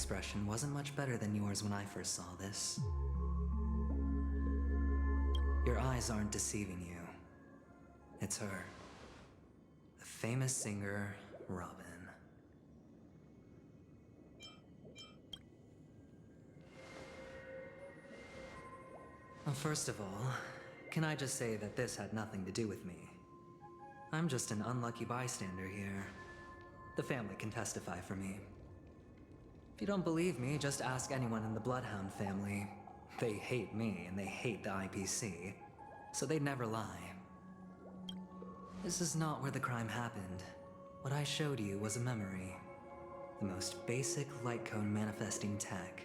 expression wasn't much better than yours when I first saw this. Your eyes aren't deceiving you. It's her. The famous singer, Robin. Well, first of all, can I just say that this had nothing to do with me? I'm just an unlucky bystander here. The family can testify for me. If you don't believe me, just ask anyone in the Bloodhound family. They hate me and they hate the IPC, so they'd never lie. This is not where the crime happened. What I showed you was a memory. The most basic light cone manifesting tech,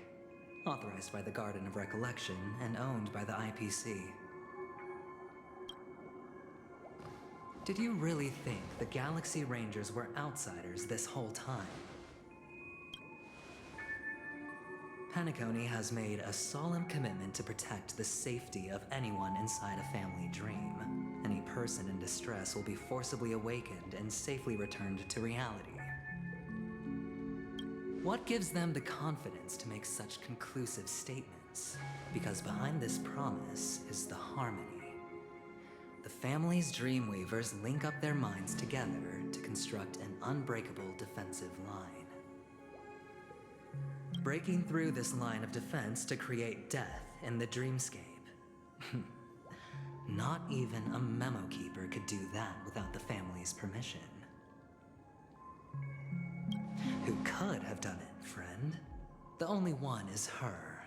authorized by the Garden of Recollection and owned by the IPC. Did you really think the Galaxy Rangers were outsiders this whole time? Penacony has made a solemn commitment to protect the safety of anyone inside a family dream. Any person in distress will be forcibly awakened and safely returned to reality. What gives them the confidence to make such conclusive statements? Because behind this promise is the harmony. The family's Dreamweavers link up their minds together to construct an unbreakable defensive line. Breaking through this line of defense to create death in the dreamscape. Not even a memo keeper could do that without the family's permission. Who could have done it, friend? The only one is her.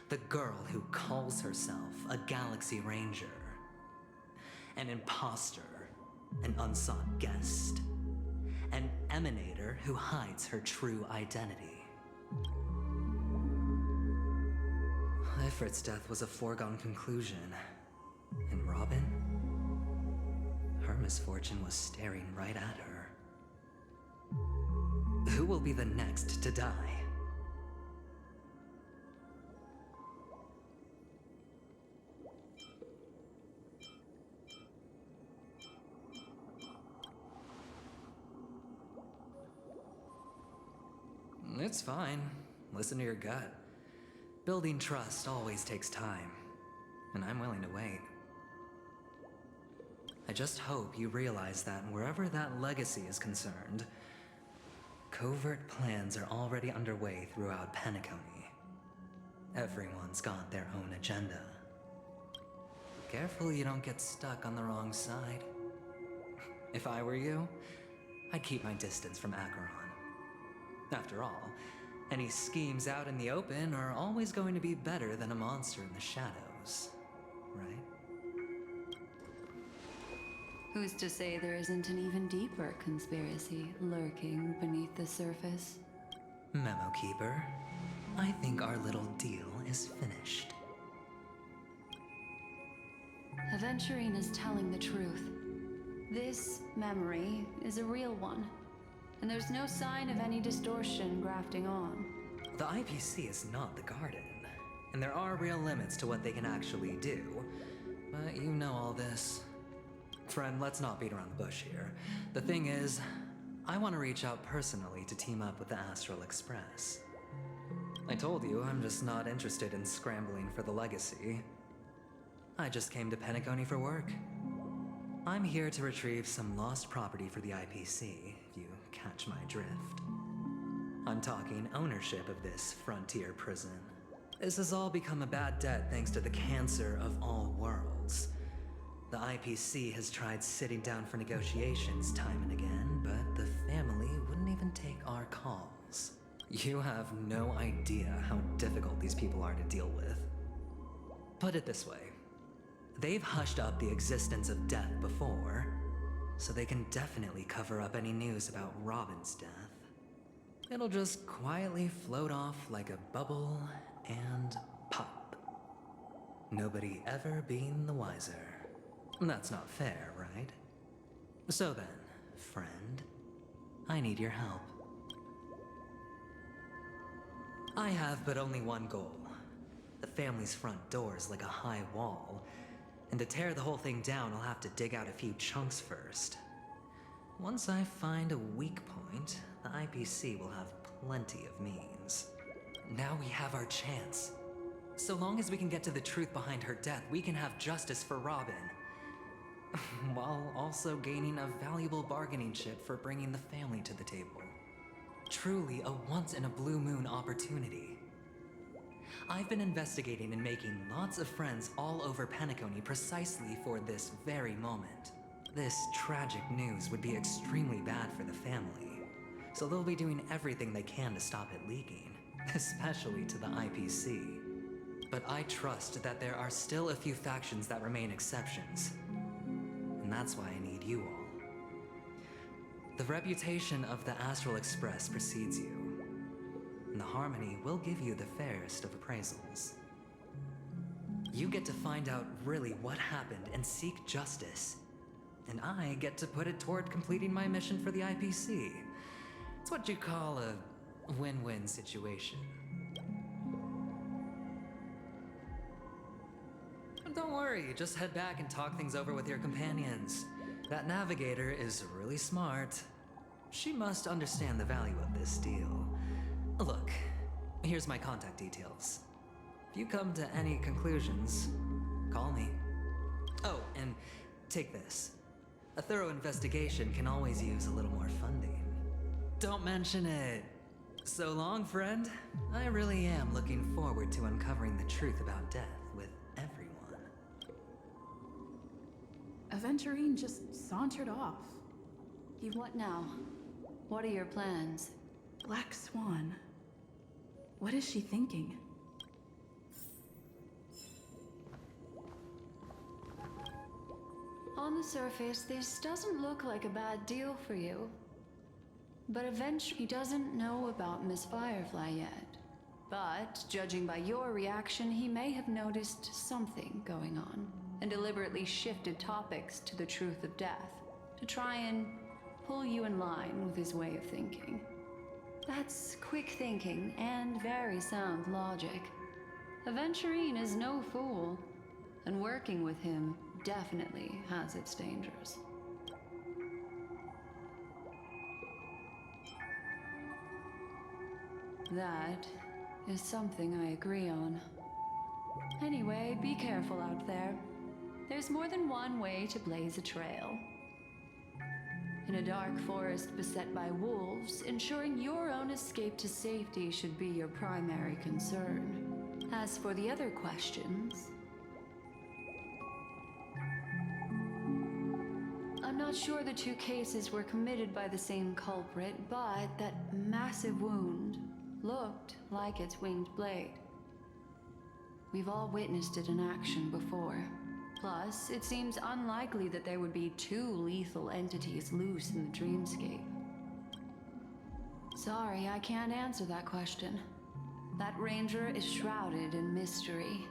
The girl who calls herself a Galaxy Ranger. An imposter, an unsought guest, an emanator who hides her true identity. Ifrit's death was a foregone conclusion, and Robin? Her misfortune was staring right at her. Who will be the next to die? It's fine. Listen to your gut. Building trust always takes time, and I'm willing to wait. I just hope you realize that wherever that legacy is concerned, covert plans are already underway throughout Penacony. Everyone's got their own agenda. Careful you don't get stuck on the wrong side. If I were you, I'd keep my distance from Acheron. After all, any schemes out in the open are always going to be better than a monster in the shadows, right? Who's to say there isn't an even deeper conspiracy lurking beneath the surface? Memo Keeper, I think our little deal is finished. Aventurine is telling the truth. This memory is a real one. And there's no sign of any distortion grafting on. The IPC is not the Garden, and there are real limits to what they can actually do. But you know all this. Friend, let's not beat around the bush here. The thing is, I want to reach out personally to team up with the Astral Express. I told you I'm just not interested in scrambling for the legacy. I just came to Penacony for work. I'm here to retrieve some lost property for the IPC, if you catch my drift. I'm talking ownership of this frontier prison. This has all become a bad debt thanks to the cancer of all worlds. The IPC has tried sitting down for negotiations time and again, but the family wouldn't even take our calls. You have no idea how difficult these people are to deal with. Put it this way. They've hushed up the existence of death before, so they can definitely cover up any news about Robin's death. It'll just quietly float off like a bubble and pop. Nobody ever being the wiser. That's not fair, right? So then, friend, I need your help. I have but only one goal. The family's front door is like a high wall, and to tear the whole thing down, I'll have to dig out a few chunks first. Once I find a weak point, the IPC will have plenty of means. Now we have our chance. So long as we can get to the truth behind her death, we can have justice for Robin. While also gaining a valuable bargaining chip for bringing the family to the table. Truly a once-in-a-blue-moon opportunity. I've been investigating and making lots of friends all over Penacony precisely for this very moment. This tragic news would be extremely bad for the family, so they'll be doing everything they can to stop it leaking, especially to the IPC. But I trust that there are still a few factions that remain exceptions, and that's why I need you all. The reputation of the Astral Express precedes you, and the Harmony will give you the fairest of appraisals. You get to find out really what happened and seek justice, and I get to put it toward completing my mission for the IPC. It's what you call a win-win situation. But don't worry, just head back and talk things over with your companions. That navigator is really smart. She must understand the value of this deal. Look, here's my contact details. If you come to any conclusions, call me. Oh, and take this. A thorough investigation can always use a little more funding. Don't mention it. So long, friend. I really am looking forward to uncovering the truth about death with everyone. Aventurine just sauntered off. What now? What are your plans? Black Swan. What is she thinking? On the surface, this doesn't look like a bad deal for you. But eventually, he doesn't know about Miss Firefly yet. But, judging by your reaction, he may have noticed something going on, and deliberately shifted topics to the truth of death, to try and pull you in line with his way of thinking. That's quick thinking and very sound logic. Aventurine is no fool, and working with him definitely has its dangers. That is something I agree on. Anyway, be careful out there. There's more than one way to blaze a trail. In a dark forest beset by wolves, ensuring your own escape to safety should be your primary concern. As for the other questions, I'm not sure the two cases were committed by the same culprit, but that massive wound looked like its winged blade. We've all witnessed it in action before. Plus, it seems unlikely that there would be two lethal entities loose in the dreamscape. Sorry, I can't answer that question. That ranger is shrouded in mystery.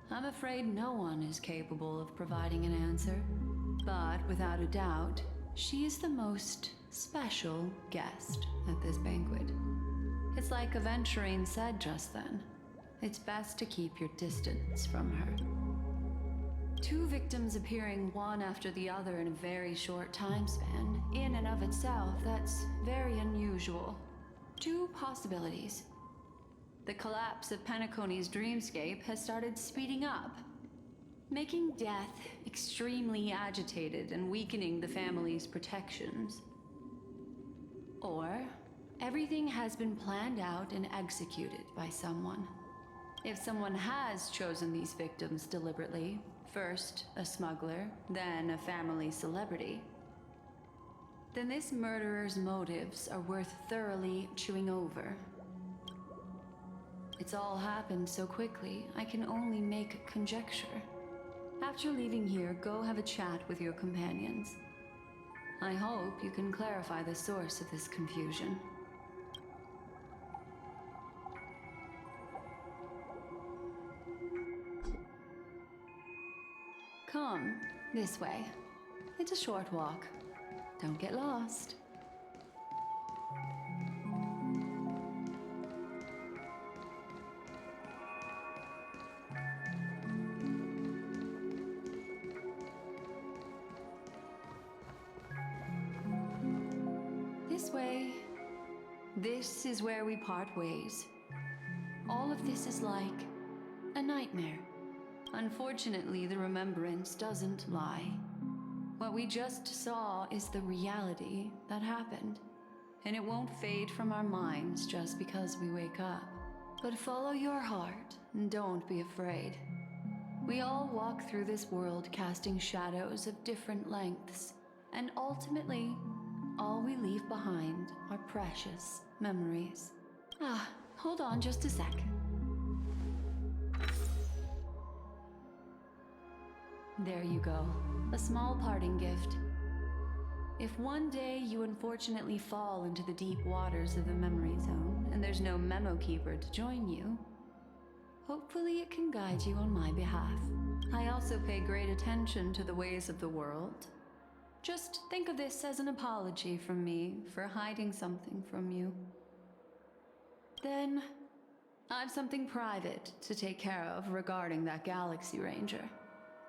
I'm afraid no one is capable of providing an answer. But without a doubt, she is the most special guest at this banquet. It's like Aventurine said just then. It's best to keep your distance from her. Two victims appearing one after the other in a very short time span, in and of itself, that's very unusual. Two possibilities. The collapse of Penacony's dreamscape has started speeding up, making death extremely agitated and weakening the family's protections. Or everything has been planned out and executed by someone. If someone has chosen these victims deliberately, first a smuggler, then a family celebrity, then this murderer's motives are worth thoroughly chewing over. It's all happened so quickly, I can only make conjecture. After leaving here, go have a chat with your companions. I hope you can clarify the source of this confusion. Come, this way. It's a short walk. Don't get lost. This way. This is where we part ways. of this is like a nightmare. Unfortunately, the remembrance doesn't lie. What we just saw is the reality that happened, and it won't fade from our minds just because we wake up. But follow your heart and don't be afraid. We all walk through this world casting shadows of different lengths, and ultimately, all we leave behind are precious memories. Hold on just a sec. There you go. A small parting gift. If one day you unfortunately fall into the deep waters of the memory zone and there's no memo keeper to join you, hopefully it can guide you on my behalf. I also pay great attention to the ways of the world. Just think of this as an apology from me for hiding something from you. Then, I've something private to take care of regarding that Galaxy Ranger.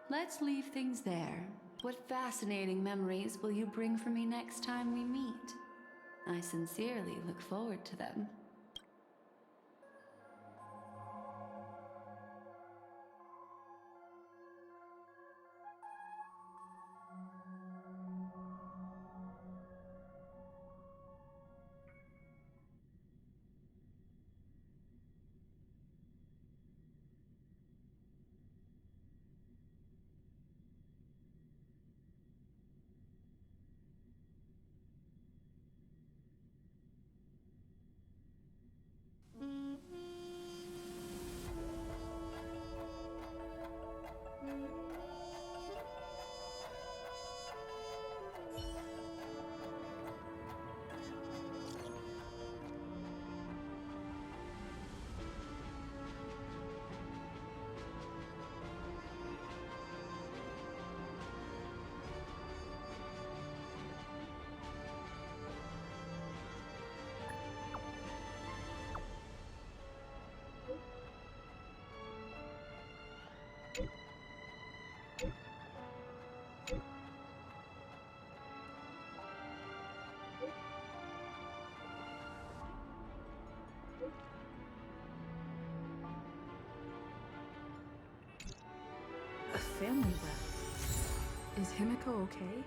Let's leave things there. What fascinating memories will you bring for me next time we meet? I sincerely look forward to them. A family rep. Is Himiko okay?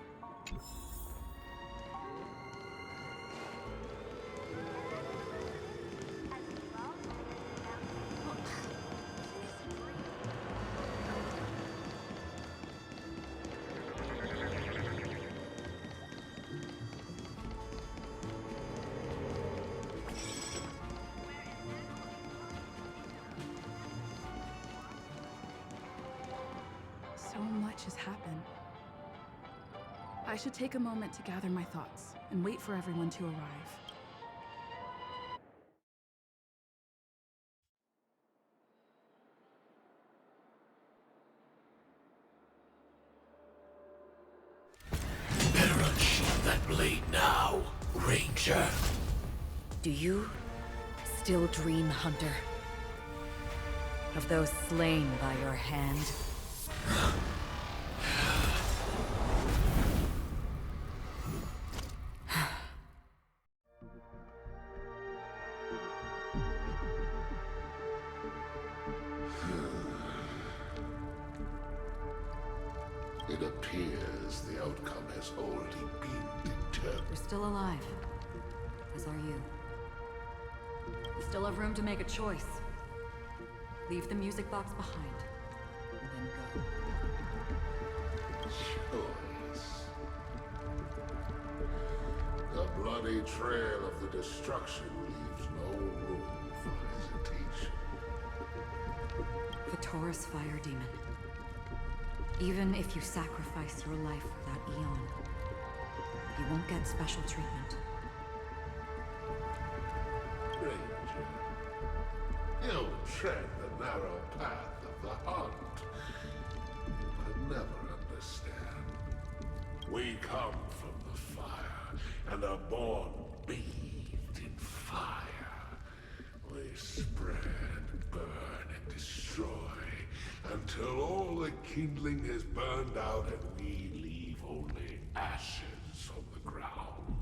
So much has happened. I should take a moment to gather my thoughts and wait for everyone to arrive. Better unsheath that blade now, Ranger. Do you still dream, Hunter? Of those slain by your hand? It appears the outcome has already been determined. You're still alive, as are you. You still have room to make a choice. Leave the music box behind, and then go. Choice. The bloody trail of the destruction leaves no room for hesitation. The Taurus Fire Demon. Even if you sacrifice your life for that eon, you won't get special treatment. Ranger, you tread the narrow path of the hunt, but never understand. We come from the fire, and are born bathed in fire. We spread, burn, and destroy, until all the kindling is burned out and we leave only ashes on the ground.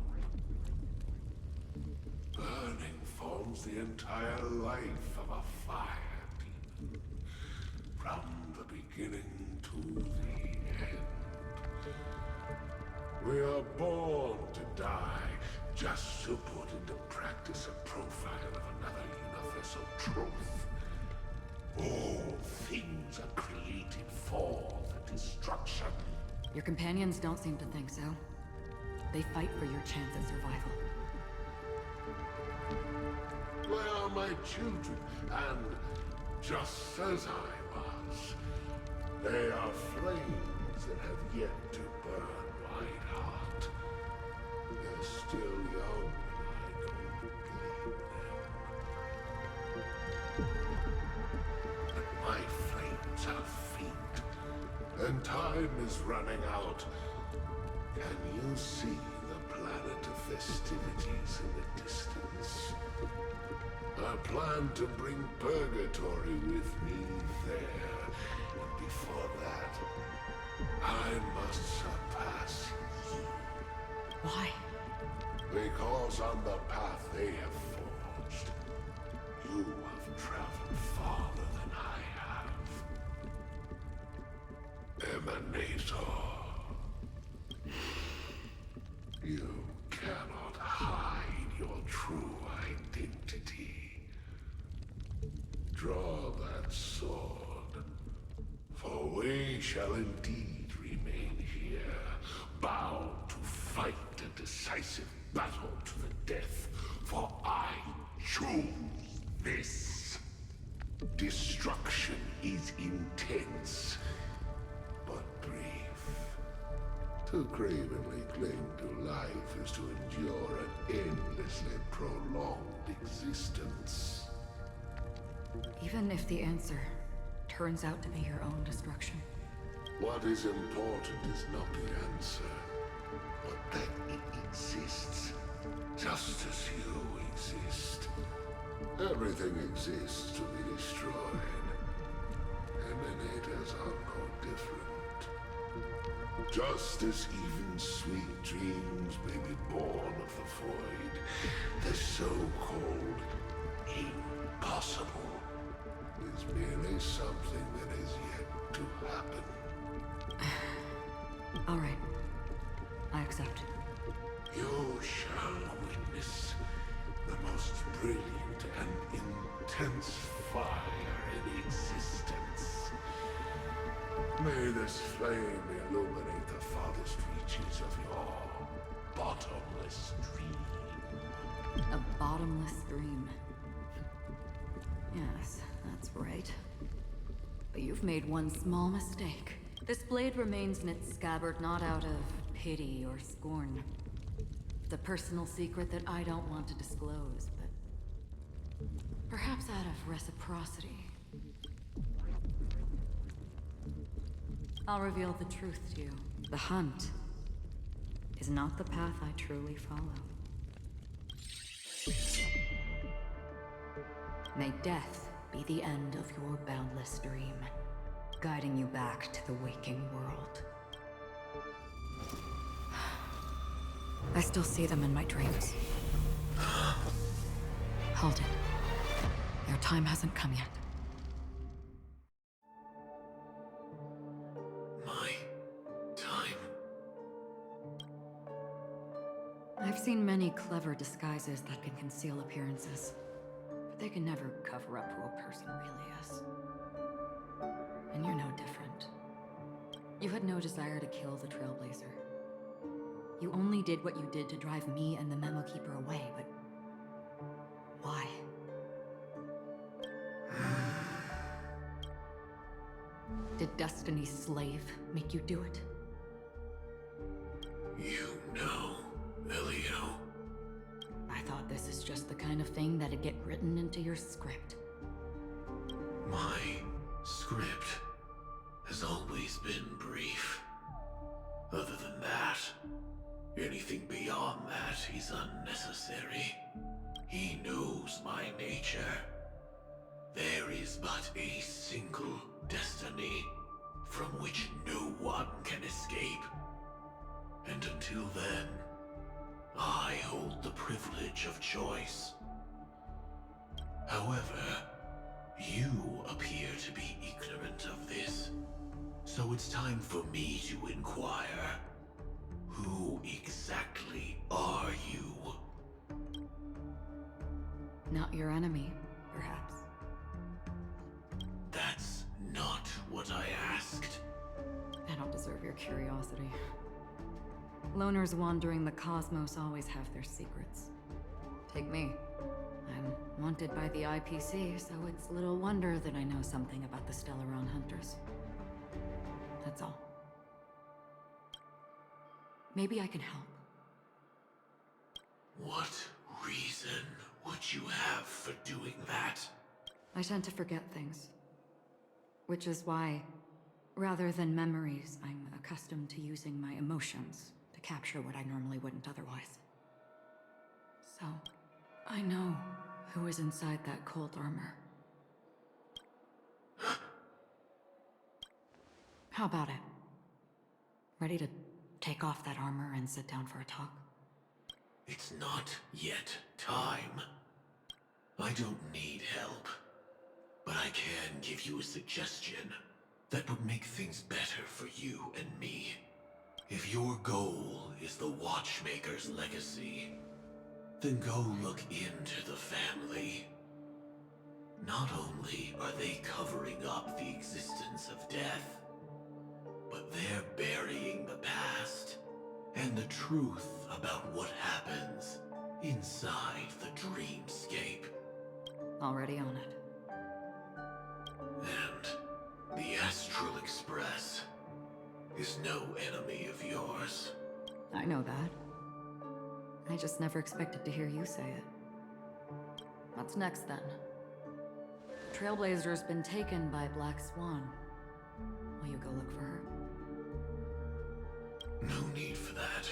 Burning forms the entire life of a fire. beginning to the end. We are born to die just to put into practice a profile of another universal truth. All things are created for the destruction. Your companions don't seem to think so. They fight for your chance at survival. They are my children, and just as I was, they are flames that have yet to burn wide heart. They're still young, and I don't blame them. But my flames are faint, and time is running out. Can you see the planet of festivities in the distance? I plan to bring purgatory with me there. And before that, I must surpass you. Why? Because on the path they have forged, you have traveled farther than I have. Emanator. You cannot hide your true identity. Draw that sword, for we shall indeed remain here, bound to fight a decisive battle to the death, for I choose this. Destruction is intense, but brief. To cravenly cling to life is to endure an endlessly prolonged existence. Even if the answer turns out to be your own destruction. What is important is not the answer, but that it exists, just as you exist. Everything exists to be destroyed. Emanators are no different. Just as even sweet dreams may be born of the void, the so-called impossible is merely something that is yet to happen. All right. I accept. You shall witness the most brilliant and intense fire in existence. May this flame illuminate the farthest reaches of your bottomless dream. A bottomless dream. Yes, that's right. But you've made one small mistake. This blade remains in its scabbard not out of pity or scorn. It's a personal secret that I don't want to disclose, but perhaps out of reciprocity. I'll reveal the truth to you. The hunt is not the path I truly follow. May death be the end of your boundless dream, guiding you back to the waking world. I still see them in my dreams. Hold it. Your time hasn't come yet. My time? I've seen many clever disguises that can conceal appearances, but they can never cover up who a person really is. And you're no different. You had no desire to kill the Trailblazer. You only did what you did to drive me and the Memo Keeper away, but why? Did Destiny's slave make you do it? You know, Elio. I thought this is just the kind of thing that'd get written into your script. My script has always been brief. Other than that, anything beyond that is unnecessary. He knows my nature. There is but a single destiny from which no one can escape. And until then, I hold the privilege of choice. However, you appear to be ignorant of this. So it's time for me to inquire. Who exactly are you? Not your enemy, perhaps. That's not what I asked. I don't deserve your curiosity. Loners wandering the cosmos always have their secrets. Take me. I'm wanted by the IPC, so it's little wonder that I know something about the Stellaron Hunters. That's all. Maybe I can help. What reason would you have for doing that? I tend to forget things. Which is why, rather than memories, I'm accustomed to using my emotions to capture what I normally wouldn't otherwise. So, I know who is inside that cold armor. How about it? Ready to take off that armor and sit down for a talk? It's not yet time. I don't need help, but I can give you a suggestion that would make things better for you and me. If your goal is the Watchmaker's legacy, then go look into the family. Not only are they covering up the existence of death, but they're burying the past and the truth about what happens inside the dreamscape. Already on it. And the Astral Express is no enemy of yours. I know that. I just never expected to hear you say it. What's next, then? Trailblazer's been taken by Black Swan. Will you go look for her? No need for that.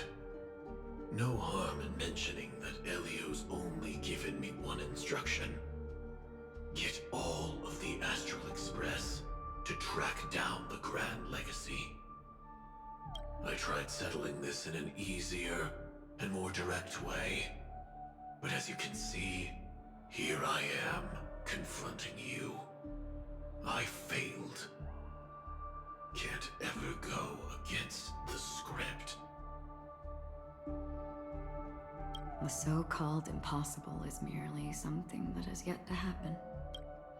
No harm in mentioning that Elio's only given me one instruction. Get all of the Astral Express to track down the Grand Legacy. I tried settling this in an easier and more direct way, but as you can see, here I am, confronting you. I failed. Can't ever go against the script. The so-called impossible is merely something that has yet to happen.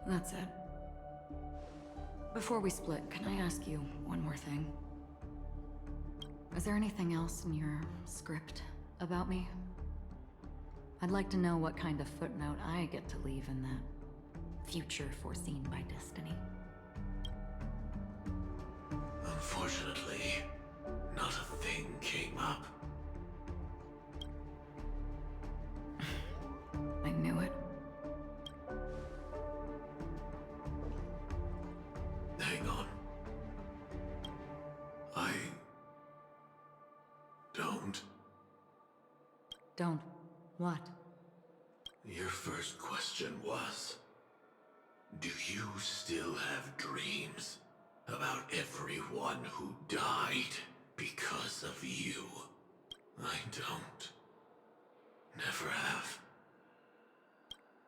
That's it. Before we split, can I ask you one more thing? Is there anything else in your script about me? I'd like to know what kind of footnote I get to leave in that future foreseen by destiny. Unfortunately, not a thing came up. I knew it. Hang on. I don't. Don't. What? Your first question was, do you still have dreams about everyone who died because of you? I don't. Never have.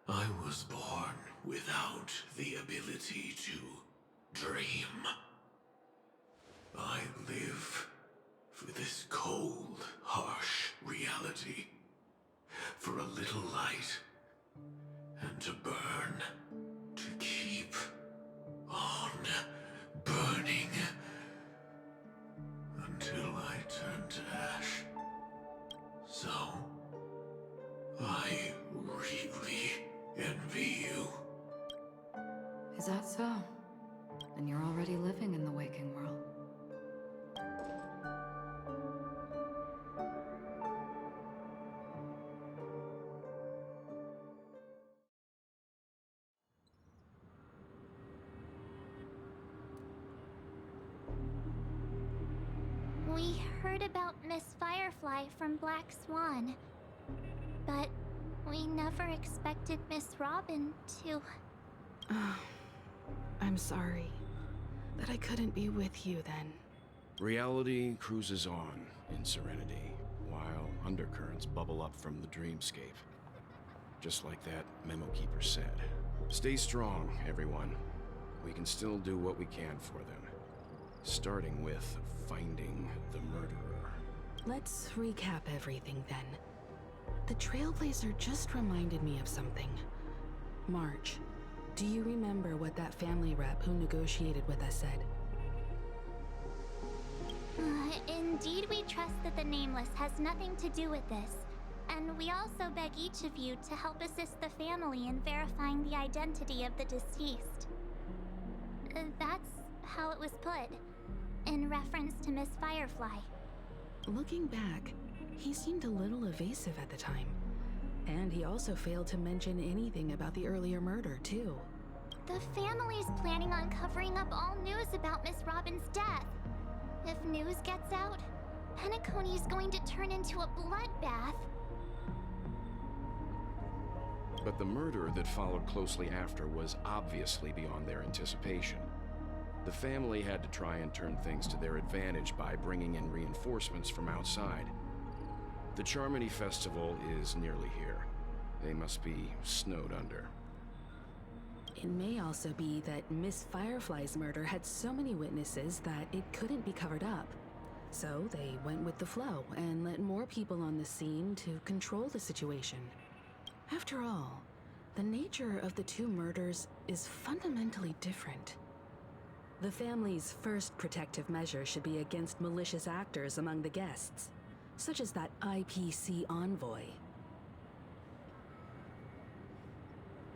I was born without the ability to dream. I live for this cold, harsh reality. For a little light, and to burn, to keep on burning, until I turn to ash. So, I really envy you. Is that so? Then you're already living in the waking world. We heard about Miss Firefly from Black Swan, but we never expected Miss Robin to... I'm sorry that I couldn't be with you then. Reality cruises on in serenity, while undercurrents bubble up from the dreamscape. Just like that memo keeper said. Stay strong, everyone. We can still do what we can for them. starting with finding the murderer. Let's recap everything then. The Trailblazer just reminded me of something. March, do you remember what that family rep who negotiated with us said? Indeed, we trust that the Nameless has nothing to do with this, and we also beg each of you to help assist the family in verifying the identity of the deceased. That's how it was put, in reference to Miss Firefly. Looking back, he seemed a little evasive at the time. And he also failed to mention anything about the earlier murder, too. The family's planning on covering up all news about Miss Robin's death. If news gets out, Penacony's going to turn into a bloodbath. But the murder that followed closely after was obviously beyond their anticipation. The family had to try and turn things to their advantage by bringing in reinforcements from outside. The Charmony Festival is nearly here. They must be snowed under. It may also be that Miss Firefly's murder had so many witnesses that it couldn't be covered up. So they went with the flow and let more people on the scene to control the situation. After all, the nature of the two murders is fundamentally different. The family's first protective measure should be against malicious actors among the guests, such as that IPC envoy.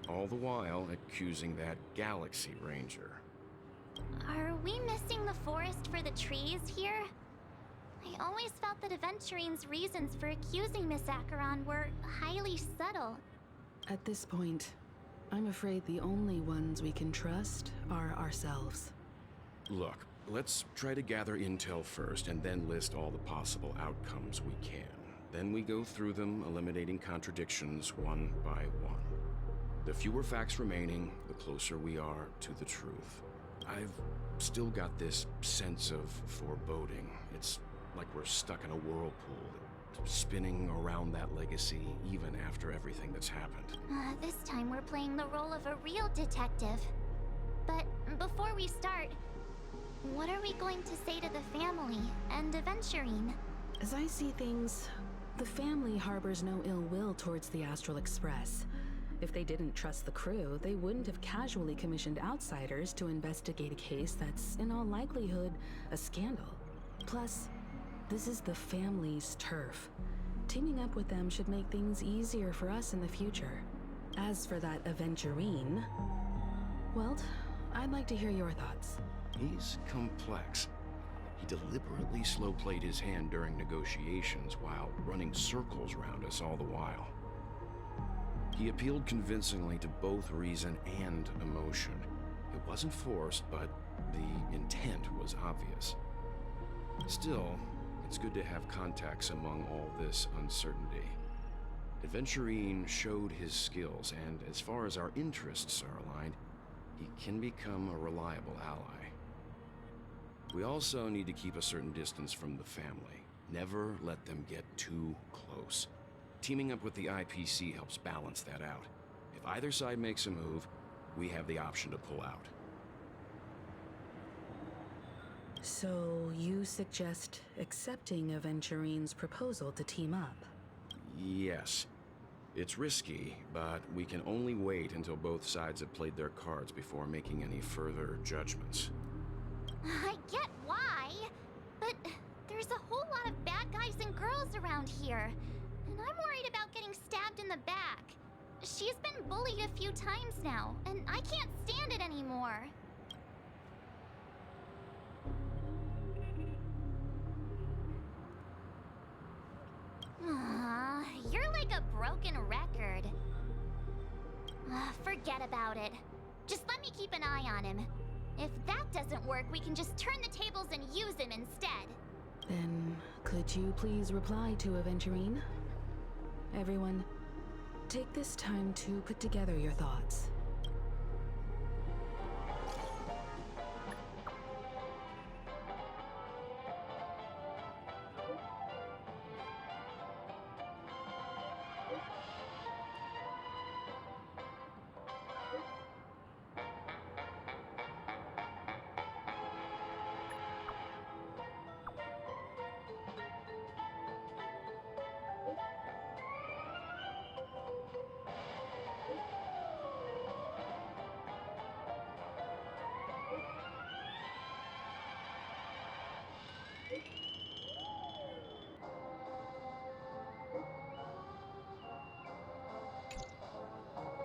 All the while accusing that Galaxy Ranger. Are we missing the forest for the trees here? I always felt that Aventurine's reasons for accusing Miss Acheron were highly subtle. At this point, I'm afraid the only ones we can trust are ourselves. Look, let's try to gather intel first and then list all the possible outcomes we can. Then we go through them, eliminating contradictions one by one. The fewer facts remaining, the closer we are to the truth. I've still got this sense of foreboding. It's like we're stuck in a whirlpool, spinning around that legacy even after everything that's happened. This time we're playing the role of a real detective. But before we start, what are we going to say to the family and Aventurine? As I see things, the family harbors no ill will towards the Astral Express. If they didn't trust the crew, they wouldn't have casually commissioned outsiders to investigate a case that's, in all likelihood, a scandal. Plus, this is the family's turf. Teaming up with them should make things easier for us in the future. As for that Aventurine, well, I'd like to hear your thoughts. He's complex. He deliberately slow-played his hand during negotiations while running circles around us all the while. He appealed convincingly to both reason and emotion. It wasn't forced, but the intent was obvious. Still, it's good to have contacts among all this uncertainty. Aventurine showed his skills, and as far as our interests are aligned, he can become a reliable ally. We also need to keep a certain distance from the family. Never let them get too close. Teaming up with the IPC helps balance that out. If either side makes a move, we have the option to pull out. So you suggest accepting Aventurine's proposal to team up? Yes. It's risky, but we can only wait until both sides have played their cards before making any further judgments. I get why, but there's a whole lot of bad guys and girls around here. And I'm worried about getting stabbed in the back. She's been bullied a few times now, and I can't stand it anymore. You're like a broken record. Forget about it. Just let me keep an eye on him. If that doesn't work, we can just turn the tables and use him instead. Then, could you please reply to Aventurine? Everyone, take this time to put together your thoughts.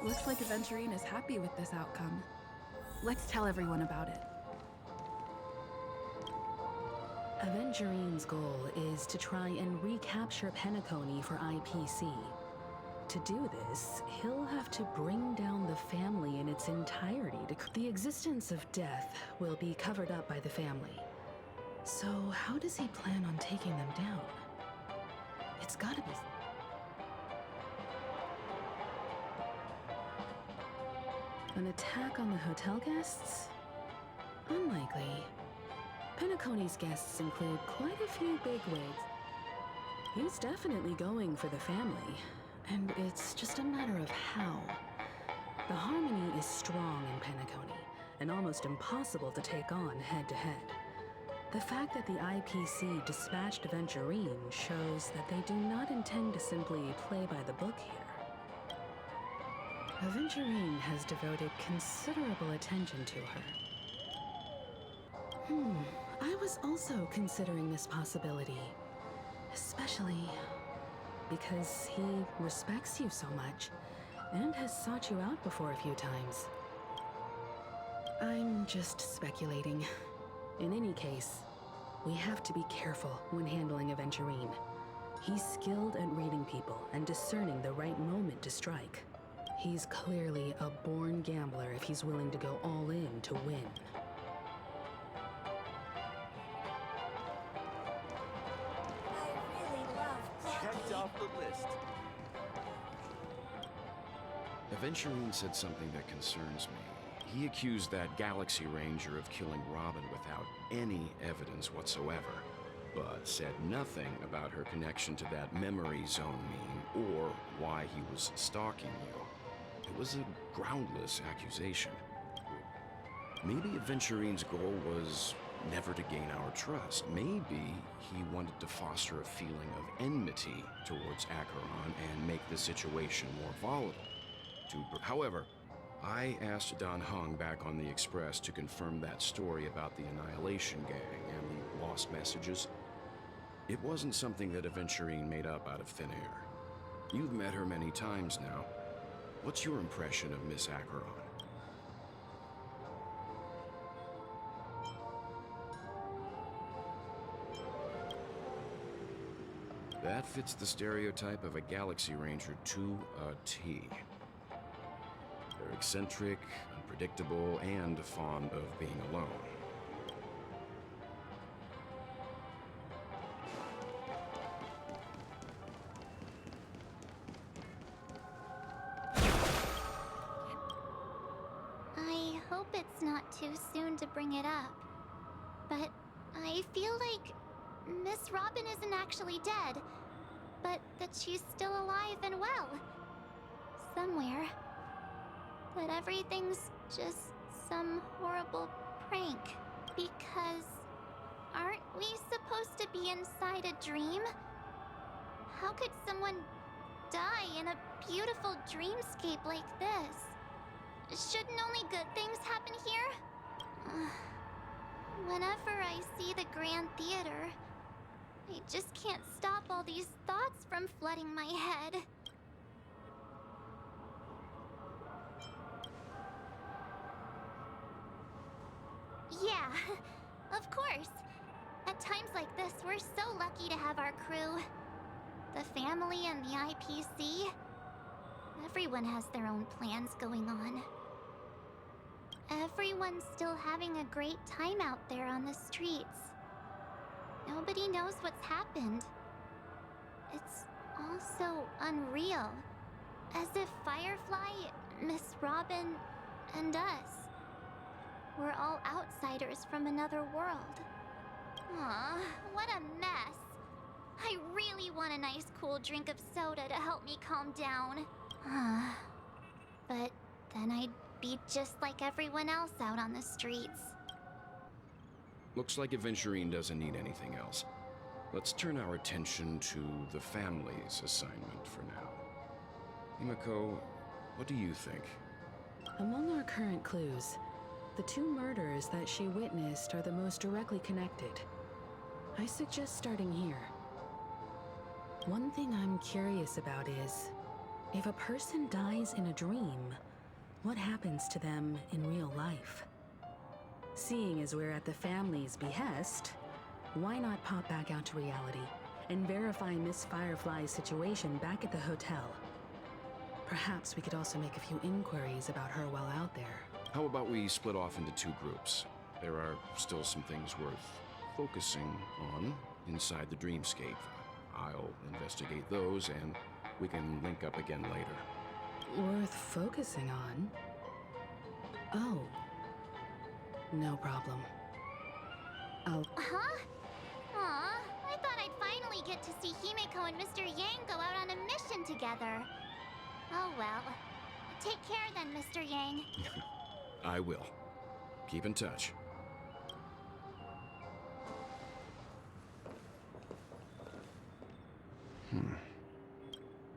Looks like Aventurine is happy with this outcome. Let's tell everyone about it. Aventurine's goal is to try and recapture Penacony for IPC. To do this, he'll have to bring down the family in its entirety. The existence of death will be covered up by the family. So how does he plan on taking them down? It's gotta be... An attack on the hotel guests? Unlikely. Penacony's guests include quite a few bigwigs. He's definitely going for the family, and it's just a matter of how. The harmony is strong in Penacony, and almost impossible to take on head-to-head. The fact that the IPC dispatched Aventurine shows that they do not intend to simply play by the book here. Aventurine has devoted considerable attention to her. I was also considering this possibility, especially because he respects you so much and has sought you out before a few times. I'm just speculating. In any case, we have to be careful when handling Aventurine. He's skilled at reading people and discerning the right moment to strike. He's clearly a born gambler if he's willing to go all in to win. Checked off the list. Aventurine said something that concerns me. He accused that Galaxy Ranger of killing Robin without any evidence whatsoever, but said nothing about her connection to that memory zone meme or why he was stalking you. It was a groundless accusation. Maybe Aventurine's goal was never to gain our trust. Maybe he wanted to foster a feeling of enmity towards Acheron and make the situation more volatile. However, I asked Don Hung back on the Express to confirm that story about the Annihilation Gang and the lost messages. It wasn't something that Aventurine made up out of thin air. You've met her many times now. What's your impression of Miss Acheron? That fits the stereotype of a Galaxy Ranger to a T. They're eccentric, unpredictable, and fond of being alone. I hope it's not too soon to bring it up, but I feel like Miss Robin isn't actually dead, but that she's still alive and well. Somewhere. But everything's just some horrible prank. Because aren't we supposed to be inside a dream? How could someone die in a beautiful dreamscape like this? Shouldn't only good things happen here? Whenever I see the Grand Theater, I just can't stop all these thoughts from flooding my head. Yeah, of course. At times like this, we're so lucky to have our crew. The family and the IPC. Everyone has their own plans going on. Everyone's still having a great time out there on the streets. Nobody knows what's happened. It's all so unreal. As if Firefly, Miss Robin, and us we're all outsiders from another world. Aw, what a mess. I really want a nice cool drink of soda to help me calm down. But then I'd be just like everyone else out on the streets. Looks like Aventurine doesn't need anything else. Let's turn our attention to the family's assignment for now. Himiko, what do you think? Among our current clues, the two murders that she witnessed are the most directly connected. I suggest starting here. One thing I'm curious about is, If a person dies in a dream, what happens to them in real life? Seeing as we're at the family's behest, why not pop back out to reality and verify Miss Firefly's situation back at the hotel? Perhaps we could also make a few inquiries about her while out there. How about we split off into 2 groups? There are still some things worth focusing on inside the dreamscape. I'll investigate those, and we can link up again later. Worth focusing on? Oh. No problem. Huh? Aw, I thought I'd finally get to see Himeko and Mr. Yang go out on a mission together. Oh well. Take care then, Mr. Yang. I will. Keep in touch.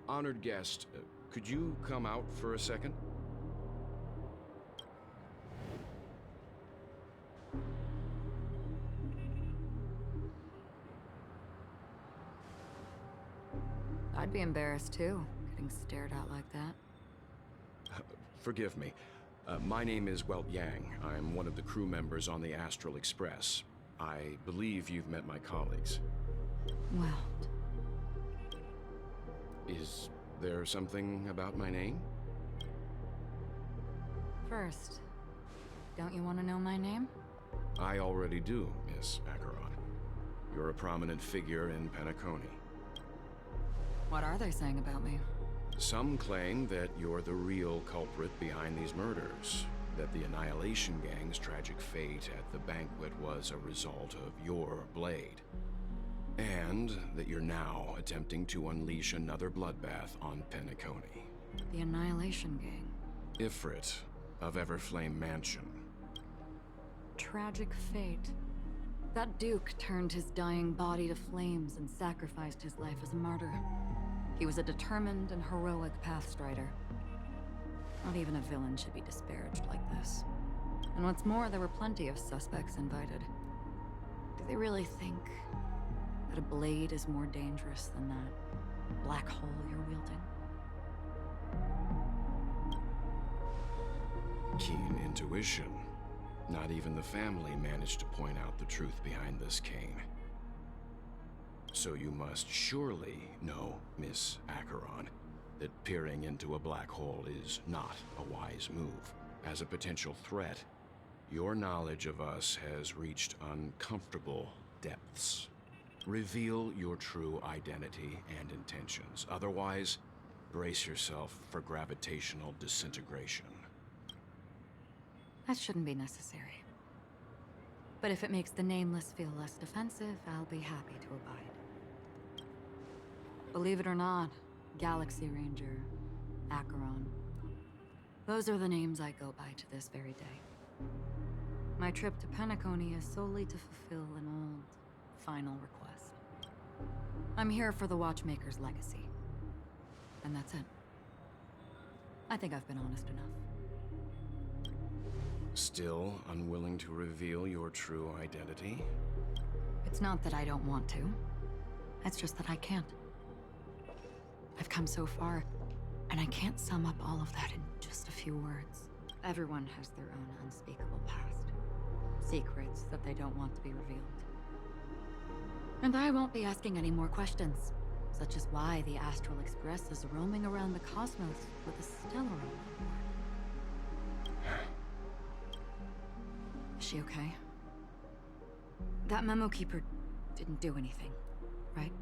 Honored guest, could you come out for a second? I'd be embarrassed too, getting stared at like that. Forgive me. My name is Welt Yang. I'm one of the crew members on the Astral Express. I believe you've met my colleagues. Well, Is there something about my name? first, don't you want to know my name? I already do, Miss Acheron. You're a prominent figure in Penacony. What are they saying about me? Some claim that you're the real culprit behind these murders, that the Annihilation Gang's tragic fate at the banquet was a result of your blade, and that you're now attempting to unleash another bloodbath on Penacony. The Annihilation Gang. Ifrit of Everflame Mansion. Tragic fate. That Duke turned his dying body to flames and sacrificed his life as a martyr. He was a determined and heroic pathstrider. Not even a villain should be disparaged like this. And what's more, there were plenty of suspects invited. Do they really think that a blade is more dangerous than that black hole you're wielding? Keen intuition. Not even the family managed to point out the truth behind this cane. So you must surely know, Miss Acheron, that peering into a black hole is not a wise move. As a potential threat, your knowledge of us has reached uncomfortable depths. Reveal your true identity and intentions. Otherwise, brace yourself for gravitational disintegration. That shouldn't be necessary. But if it makes the Nameless feel less defensive, I'll be happy to abide. Believe it or not, Galaxy Ranger, Acheron, those are the names I go by to this very day. My trip to Penacony is solely to fulfill an old, final request. I'm here for the Watchmaker's legacy. And that's it. I think I've been honest enough. Still unwilling to reveal your true identity? It's not that I don't want to. It's just that I can't. I've come so far, and I can't sum up all of that in just a few words. Everyone has their own unspeakable past. Secrets that they don't want to be revealed. And I won't be asking any more questions, such as why the Astral Express is roaming around the cosmos with a Stellaroam on board. Is she okay? That memo keeper didn't do anything, right?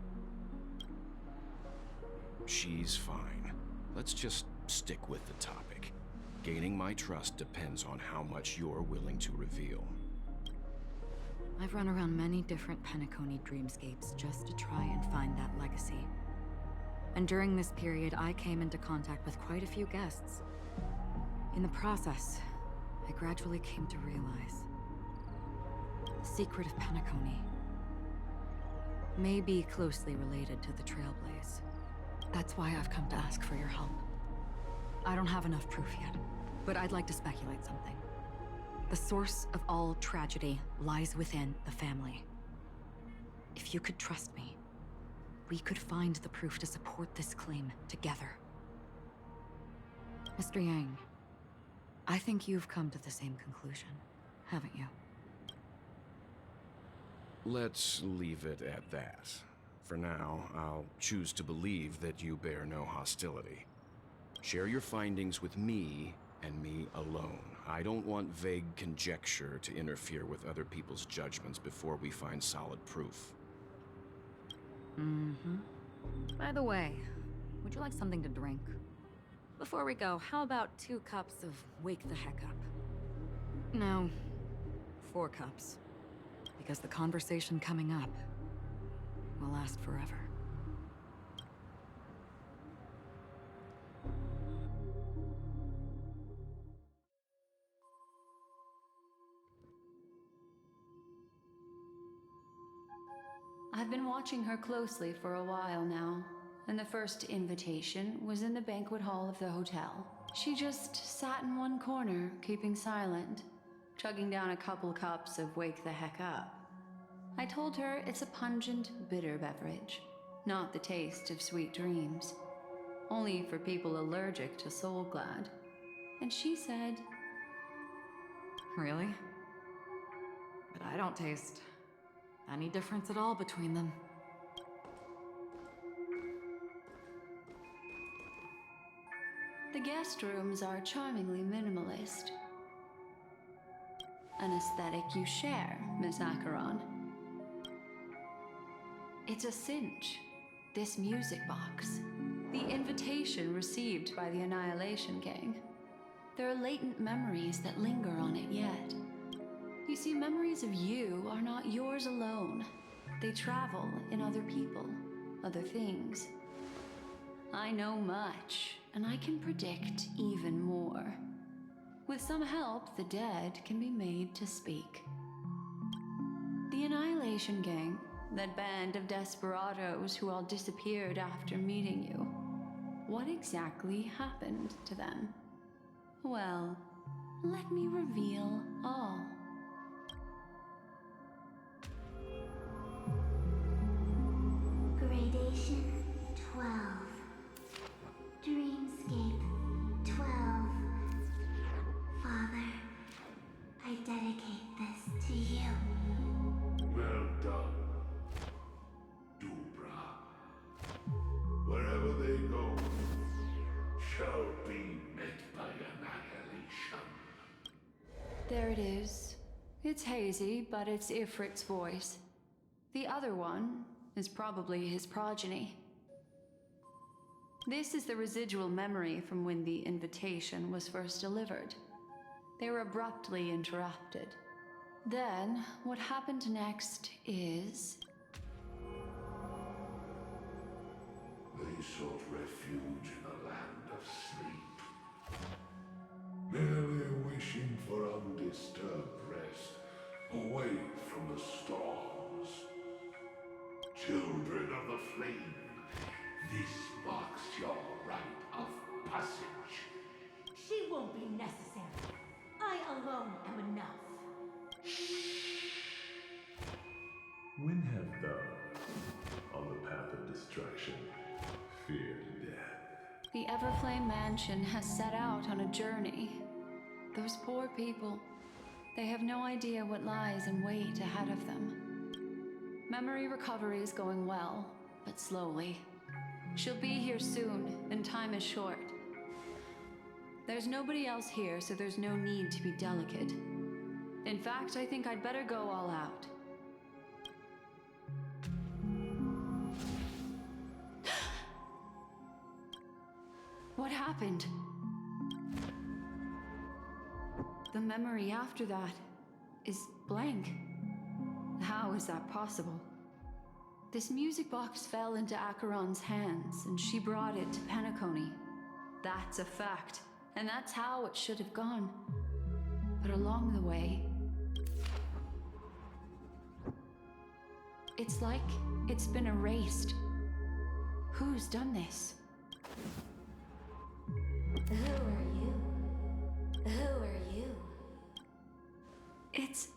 She's fine. Let's just stick with the topic. Gaining my trust depends on how much you're willing to reveal. I've run around many different Penacony dreamscapes just to try and find that legacy. And during this period, I came into contact with quite a few guests. In the process, I gradually came to realize the secret of Penacony may be closely related to the Trailblaze. That's why I've come to ask for your help. I don't have enough proof yet, but I'd like to speculate something. The source of all tragedy lies within the family. If you could trust me, we could find the proof to support this claim together. Mr. Yang, I think you've come to the same conclusion, haven't you? Let's leave it at that. For now, I'll choose to believe that you bear no hostility. Share your findings with me and me alone. I don't want vague conjecture to interfere with other people's judgments before we find solid proof. By the way, would you like something to drink? Before we go, how about 2 cups of Wake the Heck Up? No, 4 cups. Because the conversation coming up will last forever. I've been watching her closely for a while now, and the first invitation was in the banquet hall of the hotel. She just sat in one corner, keeping silent, chugging down a couple cups of Wake the Heck Up. I told her it's a pungent, bitter beverage, not the taste of sweet dreams. Only for people allergic to Soul Glad. And she said, Really? But I don't taste any difference at all between them. the guest rooms are charmingly minimalist. An aesthetic you share, Miss Acheron. It's a cinch, this music box. The invitation received by the Annihilation Gang. There are latent memories that linger on it yet. You see, memories of you are not yours alone. They travel in other people, other things. I know much, and I can predict even more. With some help, the dead can be made to speak. The Annihilation Gang, that band of desperados who all disappeared after meeting you. What exactly happened to them? Well, let me reveal all. Gradation 12. Dreamscape 12. Father, I dedicate this to you. Well done, Dubra. Wherever they go, shall be met by annihilation. There it is. It's hazy, but it's Ifrit's voice. The other one is probably his progeny. This is the residual memory from when the invitation was first delivered. They were abruptly interrupted. Then, what happened next is... They sought refuge in a land of sleep, merely wishing for undisturbed rest, away from the storms. Children of the flame, this marks your rite of passage. She won't be necessary. I alone am enough. When have thou, on the path of destruction, feared death? The Everflame Mansion has set out on a journey. Those poor people, they have no idea what lies in wait ahead of them. Memory recovery is going well, but slowly. She'll be here soon, and time is short. There's nobody else here, so there's no need to be delicate. In fact, I think I'd better go all out. What happened? The memory after that is blank. How is that possible? This music box fell into Acheron's hands, and she brought it to Penacony. That's a fact, and that's how it should have gone. But along the way, it's like it's been erased. Who's done this? Who are you? Who are you? It's...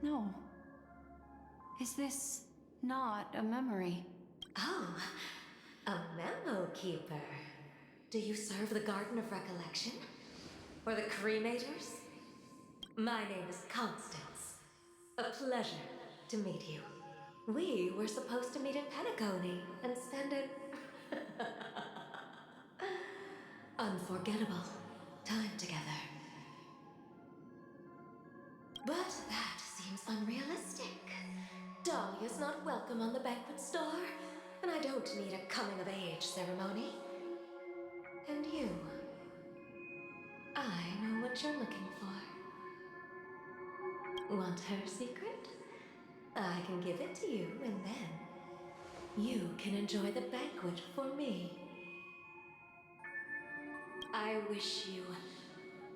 No. Is this not a memory? Oh, A memo keeper. Do you serve the Garden of Recollection? Or the Cremators? My name is Constance. A pleasure to meet you. We were supposed to meet in Penacony and spend an unforgettable time together. But that seems unrealistic. Dahlia's not welcome on the banquet store, and I don't need a coming-of-age ceremony. And you, I know what you're looking for. Want her secret? I can give it to you, and then you can enjoy the banquet for me. I wish you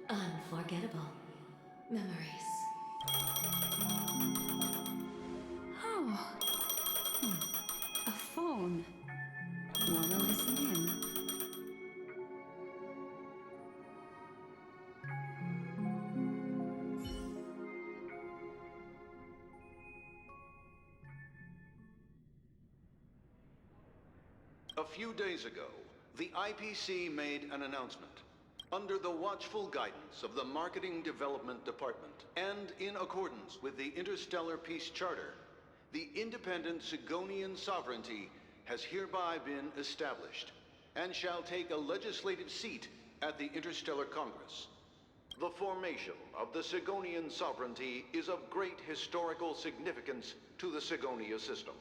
unforgettable memories. Oh. A phone. Wanna listen in? A few days ago, the IPC made an announcement. Under the watchful guidance of the Marketing Development Department, and in accordance with the Interstellar Peace Charter, the independent Sigonian sovereignty has hereby been established, and shall take a legislative seat at the Interstellar Congress. The formation of the Sigonian sovereignty is of great historical significance to the Sigonia system.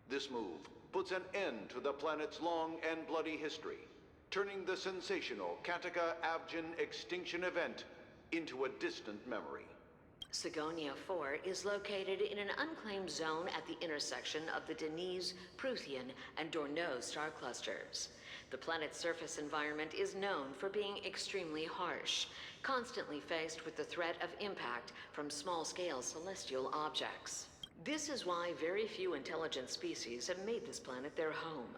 This move puts an end to the planet's long and bloody history, turning the sensational Kataka-Abjin extinction event into a distant memory. Sigonia 4 is located in an unclaimed zone at the intersection of the Denise, Prothean, and Dorneau star clusters. The planet's surface environment is known for being extremely harsh, constantly faced with the threat of impact from small-scale celestial objects. This is why very few intelligent species have made this planet their home,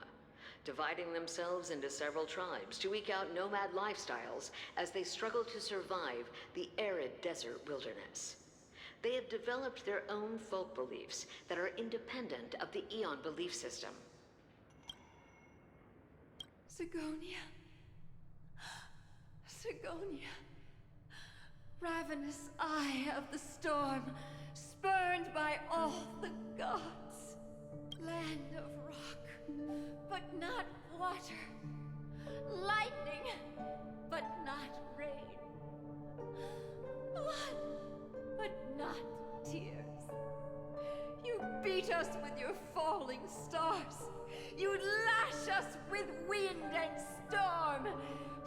dividing themselves into several tribes to eke out nomad lifestyles as they struggle to survive the arid desert wilderness. They have developed their own folk beliefs that are independent of the Eon belief system. Sigonia. Sigonia. Ravenous eye of the storm, spurned by all the gods. Land of rock, but not water. Lightning, but not rain. Blood, but not tears. You beat us with your falling stars. You lash us with wind and storm.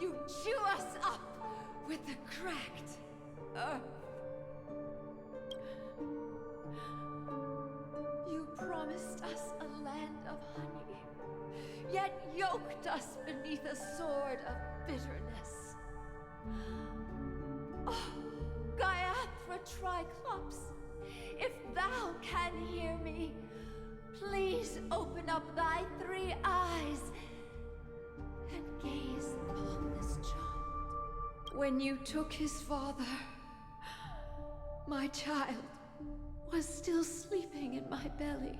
You chew us up with the cracked earth. You promised us a land of honey, yet yoked us beneath a sword of bitterness. Oh, Gaiathra Triclops, if thou can hear me, please open up thy 3 eyes and gaze upon this child. When you took his father, my child was still sleeping in my belly.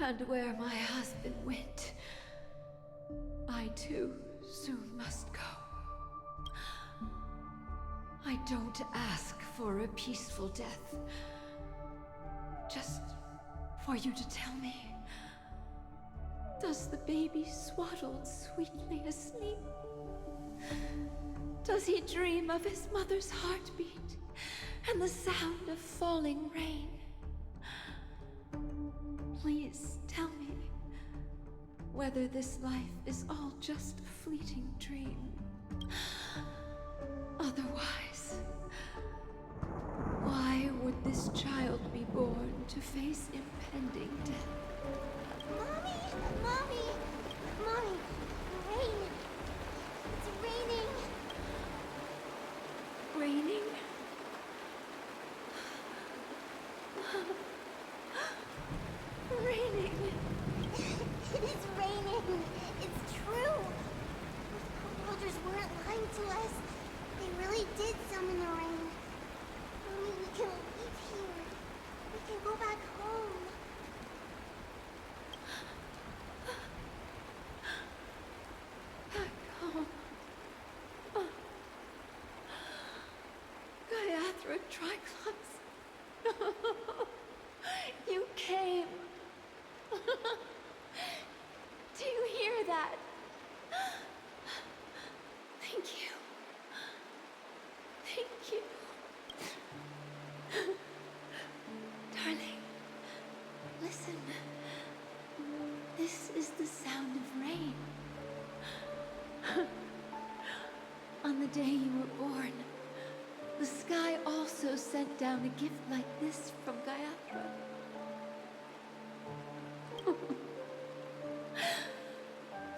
And where my husband went, I too soon must go. I don't ask for a peaceful death. Just for you to tell me, does the baby swaddled sweetly asleep? Does he dream of his mother's heartbeat and the sound of falling rain? Please tell me whether this life is all just a fleeting dream. Otherwise, why would this child be born to face impending death? Mommy! Mommy! Mommy! Rain! It's raining! Raining? Raining! It's raining! It's true! Complots Triclops. You came. Do you hear that? Thank you. Thank you. Darling, listen. This is the sound of rain. On the day you were born, the sky also sent down a gift like this from Gayatri.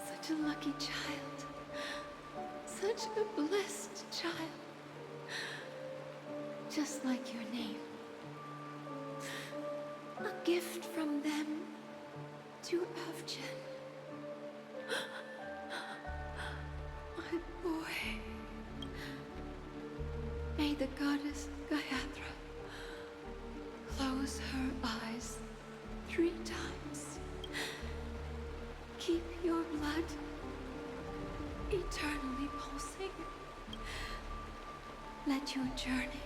Such a lucky child. Such a blessed child. Just like your name. A gift from them to Avjen. My boy. May the goddess Gayatri close her eyes 3 times. Keep your blood eternally pulsing. Let your journey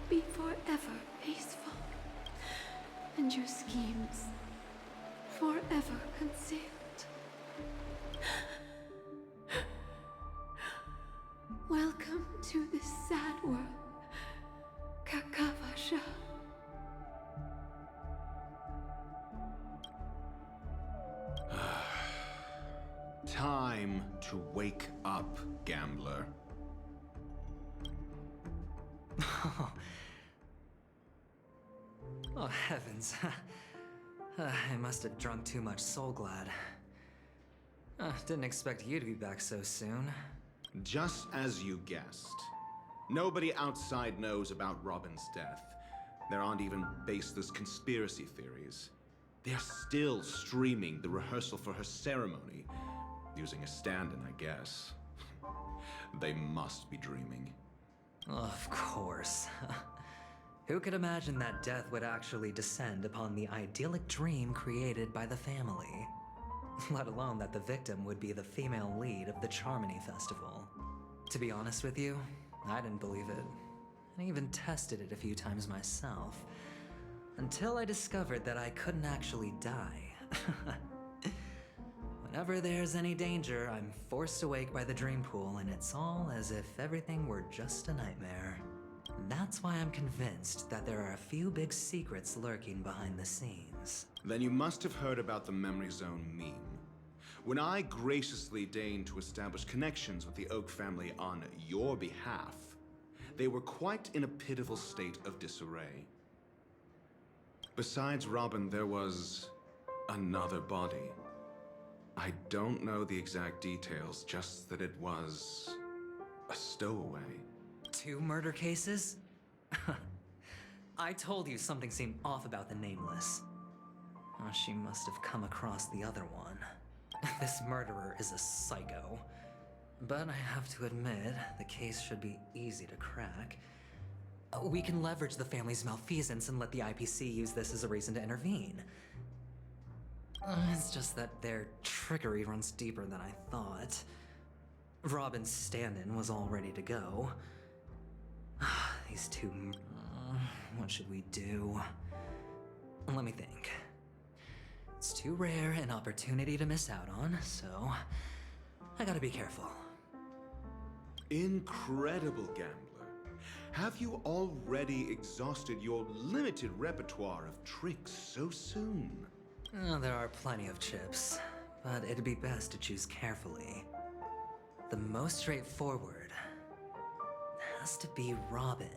be forever peaceful, and your schemes forever concealed. Welcome to this sad world, Kakavasha. Time to wake up, gambler. Oh, heavens. I must have drunk too much Soul Glad. Didn't expect you to be back so soon. Just as you guessed. Nobody outside knows about Robin's death. There aren't even baseless conspiracy theories. They're still streaming the rehearsal for her ceremony. Using a stand-in, I guess. They must be dreaming. Of course. Who could imagine that death would actually descend upon the idyllic dream created by the family? Let alone that the victim would be the female lead of the Charmony Festival. To be honest with you, I didn't believe it. I even tested it a few times myself. Until I discovered that I couldn't actually die. Whenever there's any danger, I'm forced awake by the dream pool, and it's all as if everything were just a nightmare. That's why I'm convinced that there are a few big secrets lurking behind the scenes. Then you must have heard about the Memory Zone meme. When I graciously deigned to establish connections with the Oak family on your behalf, they were quite in a pitiful state of disarray. Besides Robin, there was another body. I don't know the exact details, just that it was a stowaway. 2 murder cases? I told you something seemed off about the Nameless. Oh, she must have come across the other one. This murderer is a psycho. But I have to admit, the case should be easy to crack. We can leverage the family's malfeasance and let the IPC use this as a reason to intervene. It's just that their trickery runs deeper than I thought. Robin's stand-in was all ready to go. These 2... what should we do? Let me think. It's too rare an opportunity to miss out on, so... I gotta be careful. Incredible, gambler. Have you already exhausted your limited repertoire of tricks so soon? There are plenty of chips, but it'd be best to choose carefully. The most straightforward has to be Robin.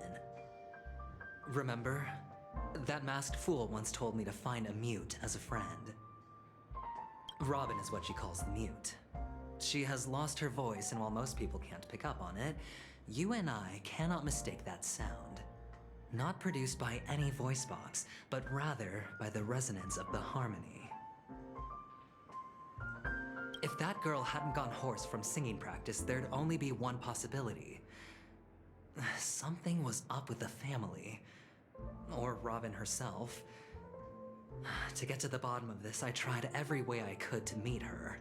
Remember? That masked fool once told me to find a mute as a friend. Robin is what she calls the mute. She has lost her voice, and while most people can't pick up on it, you and I cannot mistake that sound. Not produced by any voice box, but rather by the resonance of the harmony. If that girl hadn't gone hoarse from singing practice, there'd only be one possibility. Something was up with the family. Or Robin herself. To get to the bottom of this, I tried every way I could to meet her.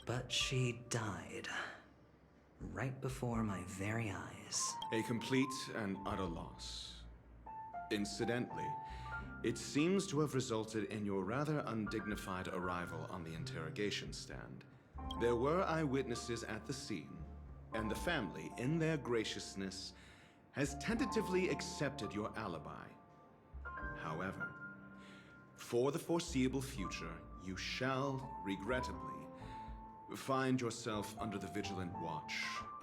But she died. right before my very eyes. A complete and utter loss. Incidentally, it seems to have resulted in your rather undignified arrival on the interrogation stand. There were eyewitnesses at the scene, and the family, in their graciousness, has tentatively accepted your alibi. However, for the foreseeable future, you shall, regrettably, find yourself under the vigilant watch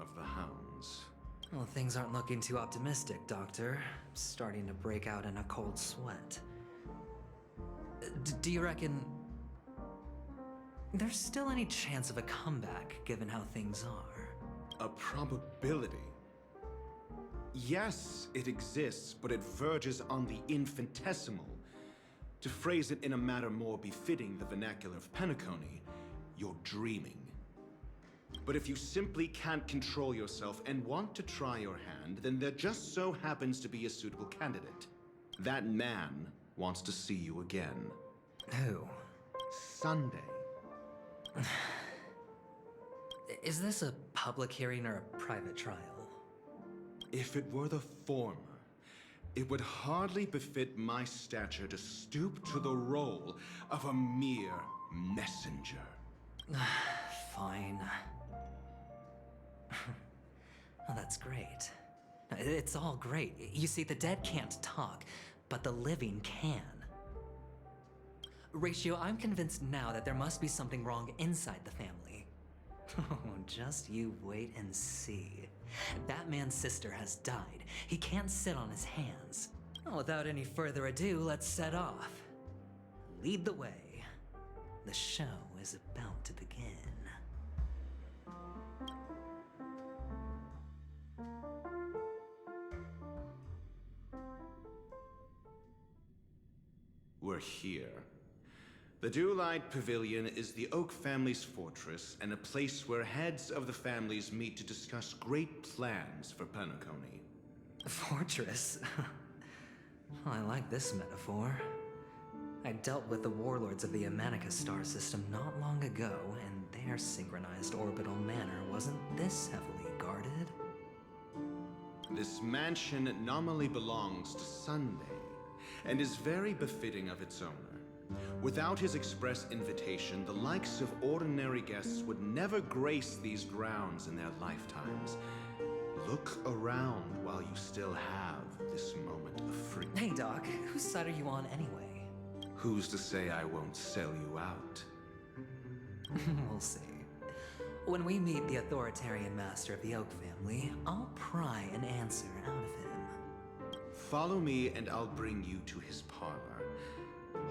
of the hounds. Well, things aren't looking too optimistic, Doctor. I'm starting to break out in a cold sweat. Do you reckon there's still any chance of a comeback, given how things are? A probability? Yes, it exists, but it verges on the infinitesimal. To phrase it in a manner more befitting the vernacular of Penacony, you're dreaming. But if you simply can't control yourself and want to try your hand, then there just so happens to be a suitable candidate. That man wants to see you again. Who? Sunday. Is this a public hearing or a private trial? If it were the former, it would hardly befit my stature to stoop to the role of a mere messenger. Fine. Oh, that's great. It's all great. You see, the dead can't talk, but the living can. Ratio, I'm convinced now that there must be something wrong inside the family. Oh, just you wait and see. That man's sister has died. He can't sit on his hands. Well, without any further ado, let's set off. Lead the way. The show is about to begin. We're here. The Dewlight Pavilion is the Oak family's fortress and a place where heads of the families meet to discuss great plans for Penacony. Fortress? I like this metaphor. I dealt with the warlords of the Amanica star system not long ago, and their synchronized orbital manor wasn't this heavily guarded. This mansion nominally belongs to Sunday, and is very befitting of its owner. Without his express invitation, the likes of ordinary guests would never grace these grounds in their lifetimes. Look around while you still have this moment of freedom. Hey, Doc, whose side are you on anyway? Who's to say I won't sell you out? We'll see. When we meet the authoritarian master of the Oak family, I'll pry an answer out of him. Follow me and I'll bring you to his parlor.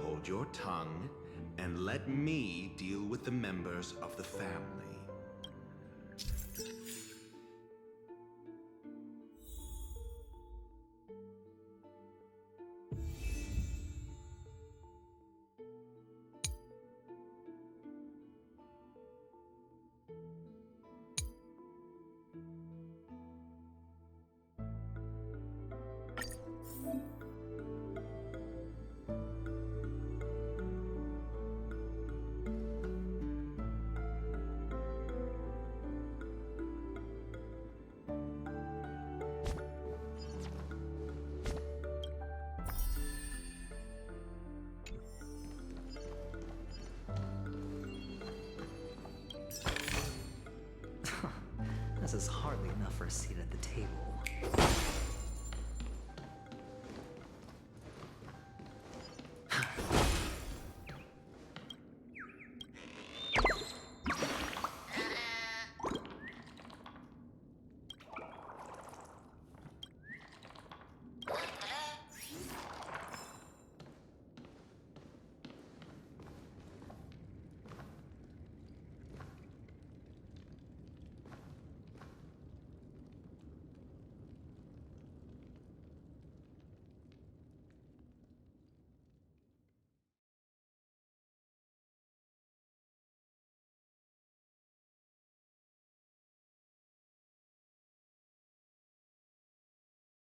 Hold your tongue and let me deal with the members of the family. This is hardly enough for a seat at the table.